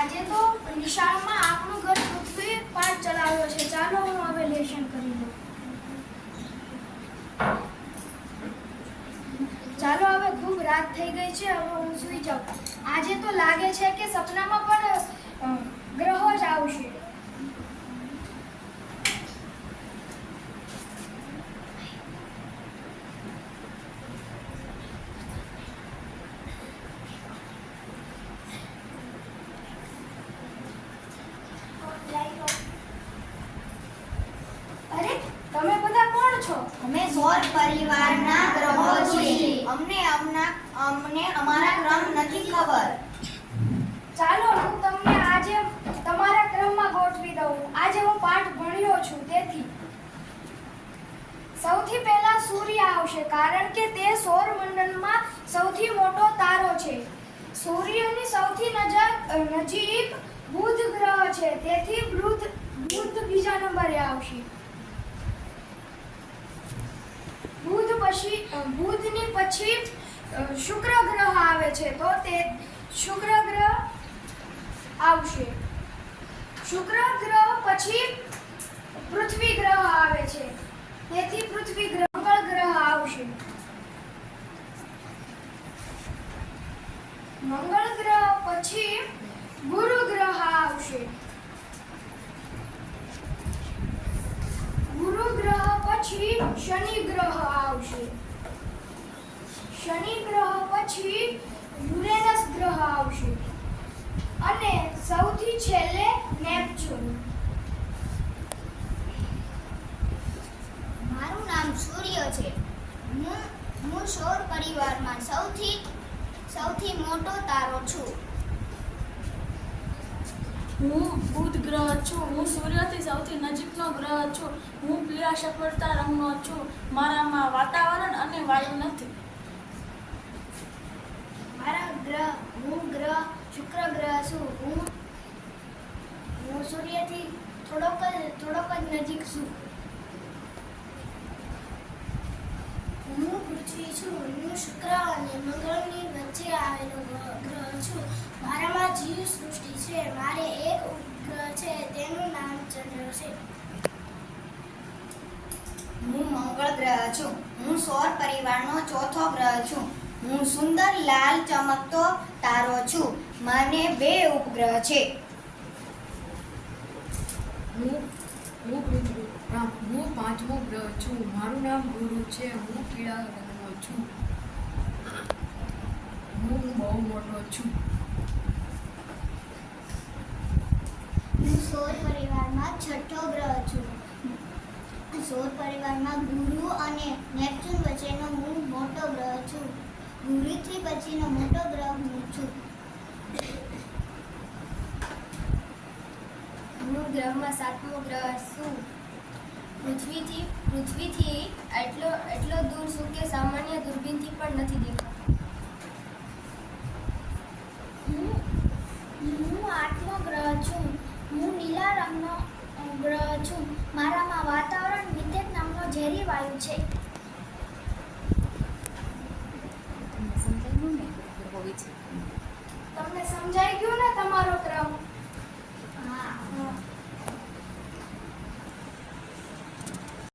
આજે તો નિશાળમાં આપણું ઘર પૃથ્વી પાઠ ચલાવ્યો છે. ચાલો હું હવે લેશન કરી લઉં. ચાલો હવે ખૂબ રાત થઈ ગઈ છે, હવે હું સૂઈ જાઉં. આજે તો લાગે છે કે સપનામાં પણ ગ્રહો જ આવશે. અરે તમે બધા કોણ છો? અમે સૌર પરિવારના ગ્રહો છીએ. અમને અમારા ક્રમ નથી ખબર. ચાલો હું તમને આજે તમારા ક્રમમાં ગોઠવી દઉં. આજે હું પાઠ ભણ્યો છું, તેથી સૌથી પહેલા સૂર્ય આવશે, કારણ કે તે સૌરમંડળમાં સૌથી મોટો તારો છે. સૂર્યની સૌથી નજીક બુધ ગ્રહ છે, તેથી બુધ બીજા નંબરે આવશે. બુધની પછી શુક્ર ગ્રહ આવે છે, તો તે શુક્ર ગ્રહ આવશે. શુક્ર ગ્રહ પછી પૃથ્વી ગ્રહ આવે છે, તેથી પૃથ્વી ગ્રહ. મંગળ ગ્રહ આવશે. મંગળ ગ્રહ પછી ગુરુ ગ્રહ આવશે. ગુરુ ગ્રહ પછી શનિ ગ્રહ આવશે. શનિ ગ્રહ પછી યુરેનસ ગ્રહ આવશે અને સૌથી છેલ્લે નેપચ્યુન. મારું નામ સૂર્ય છે. હું સૌર પરિવારમાં સૌથી મોટો તારો છું. હું બુધ ગ્રહ છું. હું સૂર્યથી સૌથી નજીકનો ગ્રહ છું. હું પીળા સફેદતા રંગનો છું. મારામાં વાતાવરણ અને વાયુ નથી. હું ગ્રહ શુક્ર ગ્રહ છું. હું સૂર્યથી થોડોક જ નજીક છું. હું પૃથ્વી છું. હું શુક્ર અને મંગળની વચ્ચે આવેલો ગ્રહ છું. મારામાં જીવ સૃષ્ટિ છે. મારે એક ઉપગ્રહ છે, તેનું નામ ચંદ્ર છે. હું મંગળ ગ્રહ છું. હું સૌર પરિવારનો ચોથો ગ્રહ છું. હું સુંદર લાલ ચમકતો તારો છું. મને 2 ઉપગ્રહ છે. હું પાંચમો ગ્રહ છું. મારું નામ ગુરુ છે. હું પીળા રંગનો છું. હું બહુ મોટો છું. હું સૌર પરિવારમાં છઠ્ઠો ગ્રહ છું. સૌર પરિવારમાં ગુરુ અને નેપચ્યુન વચ્ચેનો હું મોટો ગ્રહ છું. ગુરુથી પછીનો મોટો ગ્રહ હું છું. હું ગ્રહમાં 7મો ગ્રહ છું. પૃથ્વીથી એટલો દૂર છું કે સામાન્ય દૂરબીનથી પણ